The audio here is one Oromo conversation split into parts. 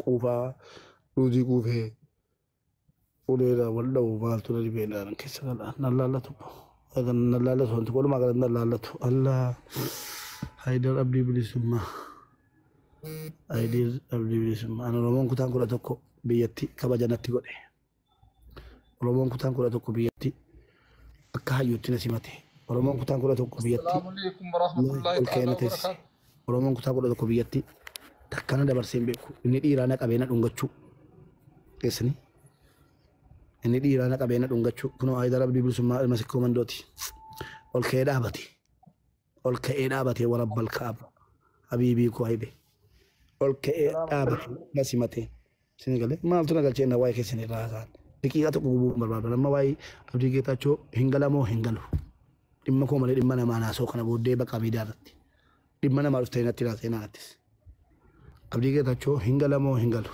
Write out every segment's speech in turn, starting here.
quufaa ruuzii quufee uleera wal dha'u maaltu na dhibeedhaan keessa galaan nan laallatu nan laallatu wanti walumaa galatti nan laallatu Allah Haydar Abdii Bilisummaa Haydar Abdii Bilisummaa ani Oromoon kutaan 11 biyyatti kabaja natti godhe Oromoon kutaan 11 biyyatti akka hayyuutti na simate Oromoon kutaan 11 biyyatti Assalamu alaikum warahmatullahi ta'ala wabarakatuh. Oromoon kutaan 11 biyyatti takkana dabarsee hin beeku inni dhiiraa na qabeena dhungachuu keessanii inni dhiiraa na qabeena dhungachuu kunoo Haydar Abdii Bilisummaa ilma sikkoo mandooti ol ka'ee dhaabate warabbal kaaba habiibii koo hayde ol ka'ee dhaabate na simate sini galee maaltu na galchee na waa'ee keessanii irraa haasa'an daqiiqaa tokko gubuu barbaadan amma waa'ee Abdii Geetaachoo hin galamoo hin galu dhimma koo malee dhimma namaa naasoo kana booddee baqaa miidiyaa irratti dhimma namaa dhuftee natti laatee naattis Abdii Geetaachoo hin galamoo hin galu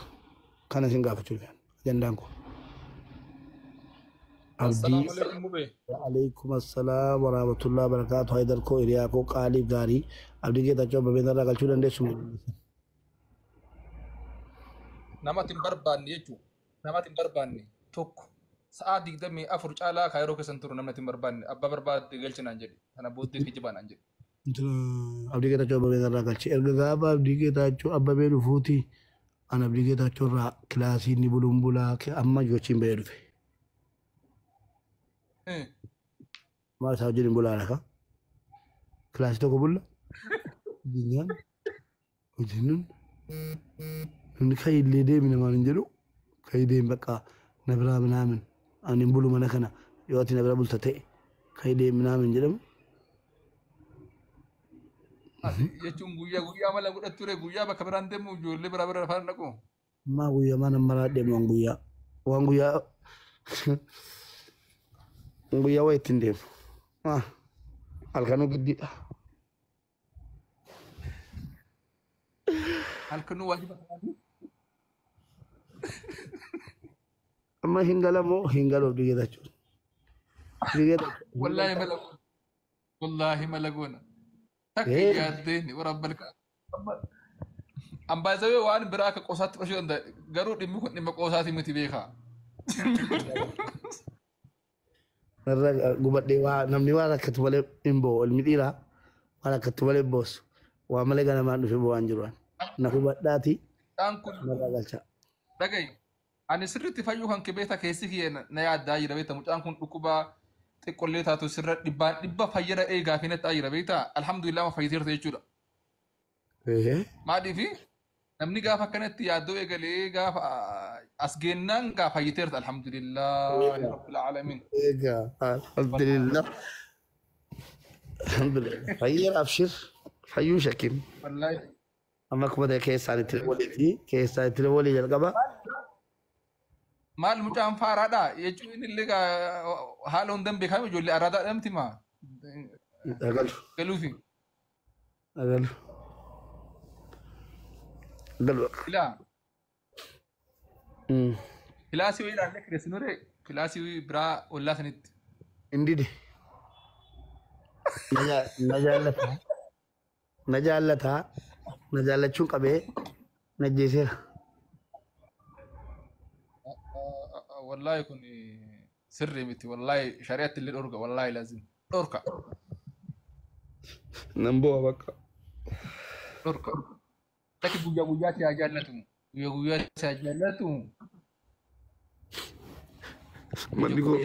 kana sin gaafachuu ajandaan koo Assalamu alaikum Mube. Waalaikum assalam warahmatullahi wabarakatuh Haydar koo hiriyaa koo qaaliif gaarii Abdii Geetaachoo babeen irraa galchuu dandeessu Namatti hin barbaanne jechuudha. Namatti hin barbaanne tokko sa'a 24 caalaa kaayiroo keessan turu namatti hin barbaanne abbaa barbaadde galchinaan jedhe kana booddee kijibaan jedhe. Abdii Geetaachoo babeen irraa galchee erga gaafa Abdii Geetaachoo abbabee dhufuuti an Abdii Geetaachoo irraa kilaasii inni bulumbulaa amma jochiin bahee dhufe. Maal isaa wajjin bulaa lafa kilaasii tokko bulla biyyaan hojiin inni kayillee deemi namaan hin jedhu kayideem bakka na biraa minaamin ani hin bulu mana kana yoo ati na bira bulta ta'e kayideem minaamin jedhamu. Jechuun guyyaa mala godhatu ture guyyaa bakka biraan deemu ijoollee biraa bira afaan dhaqu. Maa guyyaa mana maraa deemu waan guyyaa guyyaa waa ittiin deemu. Halkanuu giddiidha. Halkanuu waajiba ta'anii. Amma hin galamoo hin galuu Abdii Geetaachoo. Wallaahi malagoona. Takki yaaddeen warabbal kaa. Ambaazawee waan biraa akka qoosaatti fudhachuu danda'a garuu dhimmi kun dhimma qoosaatii miti beekaa. Narra gubadhee waa namni waan akkatu malee hin bo'u ilmi dhiiraa waan akkatu malee boosu waa malee ganamaan dhufe bo'aan jiruun na hubadhaati narra galcha. Dhagayi ani sirriitti fayyuu kan kibeeta keessi kiyee na yaaddaa jira beekta mucaan kun dhukkubaa xiqqollee taatu sirra dhibba fayyada eegaa fi natti jira beekta alhamdulillah ma fayyiteerta jechuudha. Maadhiifi namni gaafa akkanatti yaaddoo eegalee gaafa as geennaan gaafa fayyiteerta alhamdulillah rabbil alamin. Alhamdulillah. Alhamdulillah. Fayyar abshir fayyuu shakin. Wallahi. Amma kuma da keessaan itti walii jalqaba. Maal mucaan faaraadha jechuun inni illee haala hundaan beekame ijoollee araadaa dhamti maa. Galuufi. Galu. Ilaa. Kilaasii wayii ilaalle kireessinure kilaasii biraa ollaa sanitti. Indidi. Na jaallachuun qabee na jeeseera. Wallahi kun sirrii miti wallahi shari'atti illee dhorka wallahi laazim dhorka. Nan bo'aa bakka. Dhorka. Taki guyyaa si haa jaallatu guyyaa si haa jaallatu. Manni koo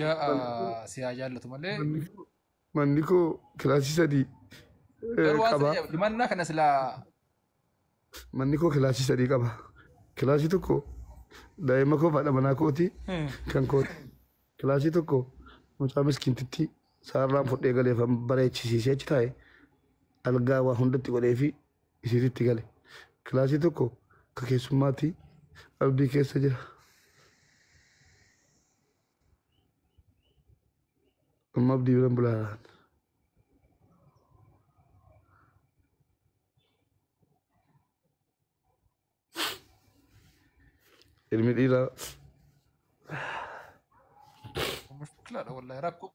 si haa jaallatu malee. Manni koo kilaasii sadii qaba. Dimannaa kana silaa. Manni koo kilaasii sadii qaba. Kilaasii tokko daa'ima koo faadha manaa kooti kan kooti. Kilaasii tokko mucaa miskiintitti saarraan fudhee galee bareechisiisee achi taa'e algaa waa hundatti godhee fi isiititti gale. Kilaasii tokko ka keessummaatti abdii keessa jira. Amma abdii biran bulaa. Ilmi dhiiraa. Mushkilaadha wallahi rakkoo.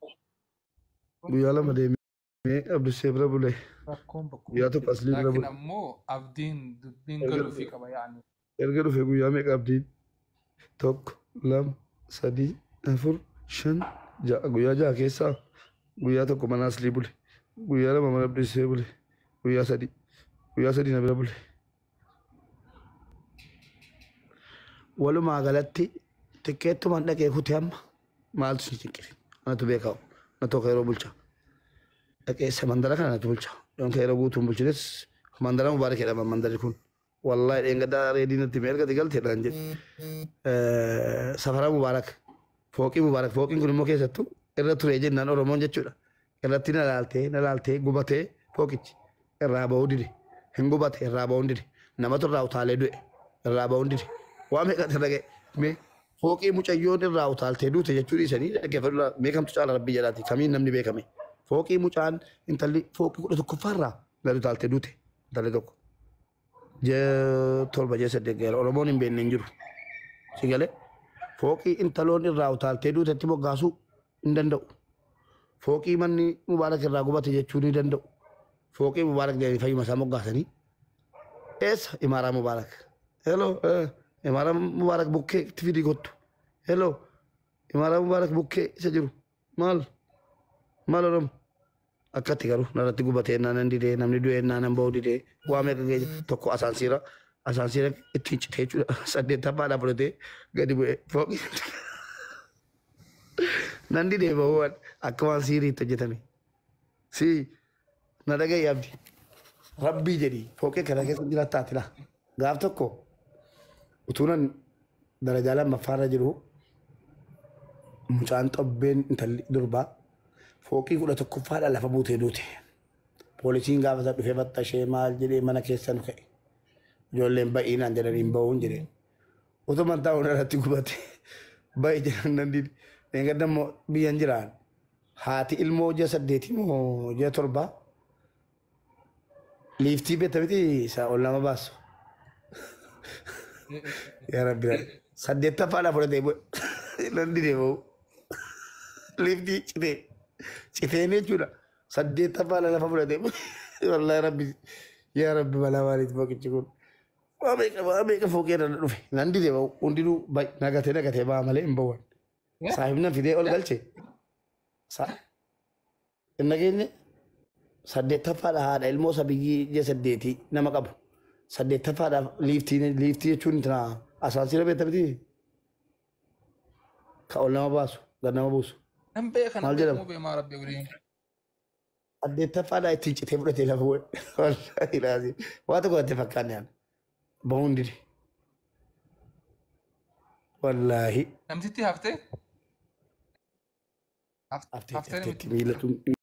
Guyyaa lama deemee abdii bira bulee. Rakkoon bakka. Guyyaa tokko asli bira bulee. Laakiin ammoo abdiin dubbiin galuu fi qaba yaa'anii. erga dhufe guyyaa meeqa abdiin tokko lama sadii afur shan ja'a guyyaa ja'a keessaa guyyaa tokko mana aslii bule guyyaa lama mana abdiisee bule guyyaa sadii na bira bule. Walumaa galatti xiqqeettumaan dhaqee kutee amma maaltu si cinqire anatu beekamu na tokko yeroo bulcha dhaqee mandara kana natu bulcha yoon ka yeroo guutuun bulchines mandara mubaarak jedhama mandari kun wallahi dheengaddaa reediinatti mee ergati galteedhaan jedhe safara mubaarak fooqiin kun immoo keessattuu irra turee jennaan oromoon jechuudha irratti na laaltee gubatee fooqichi irraa ba'uu dide hin gubate irraa ba'uu dide namatu irraa utaalee du'e irraa ba'uu dide waa meeqatti dhaqee mee fooqii mucayyoon irraa utaaltee duute jechuun isanii dhaggeeffadhu beekamtu caala rabbii jedhaati kamiin namni beekame fooqii mucaan intalli fooqii 11ffaarraa gad utaaltee duute intalli tokko torba jee saddeet gaara oromoon hin beekne hin jiru si galee fooqii intaloon irraa utaaltee duutetti moggaasuu hin danda'u fooqii manni mubaarak irraa gubate jechuun hin danda'u fooqii mubaarak jedhanii fayyuma isaa moggaasanii eessa imaaraa mubaarak hello imaaraa mubaarak bukkee itti fidii kottu hello imaaraa mubaarak bukkee isa jiru maal oromo akkatti garuu narratti gubatee naan didee namni du'ee naan ba'uu didee waa meeqa geejja tokko asaansiira ittiin citee jechuudha 8ffaadhaa fudhatee gadi bu'ee fooqii nan didee ba'uuwwan akka waan siiriitti hojjetame si na dhaga'i abdi rabbii jedhi fooqee kana keessa jiraattaati laa gaaf tokko utuunan darajaa lammaffaarra jiru mucaan xobbeen intalli durbaa fooqii 11ffaadhaa lafa buutee duute poolisiin gaafa isa dhufee fattashee maal jedhee mana keessa nu ka'e ijoolleen ba'iinaan jedhaniin ba'uun jedheen utuman taa'uun irratti gubate ba'i jedhan nan didi eegadda immoo biyyan jiraan haati ilmoo ji'a 8 moo ji'a 7 liiftii beekta miti isaa ol nama baasu yaa rabbi 8ffaadhaa fudhatee bu'e nan didee ba'u liiftii citeen jechuudha 8ffaadhaa lafa fudhatee bu'e wallahi rabbi yaa rabbi balaa maaliiti fooqichi kun waa meeqa fooqee irra dhufe nan didee ba'u hundinuu nagatee ba'a malee hin ba'uwan saahibna fidee ol galche inni keenya 8ffaadhaa haadha ilmoo sabiyyii ji'a 8 nama qabu 8ffaadhaa liiftii jechuun asaansiira beekta miti ka ol nama baasu gad nama buusu maal jedhamu 8ffaadhaa ittiin citee fudhatee lafa wallahi laazim waa tokko itti fakkaanne yaala ba'uun dide wallahi namtitti haftee haftee miilatuun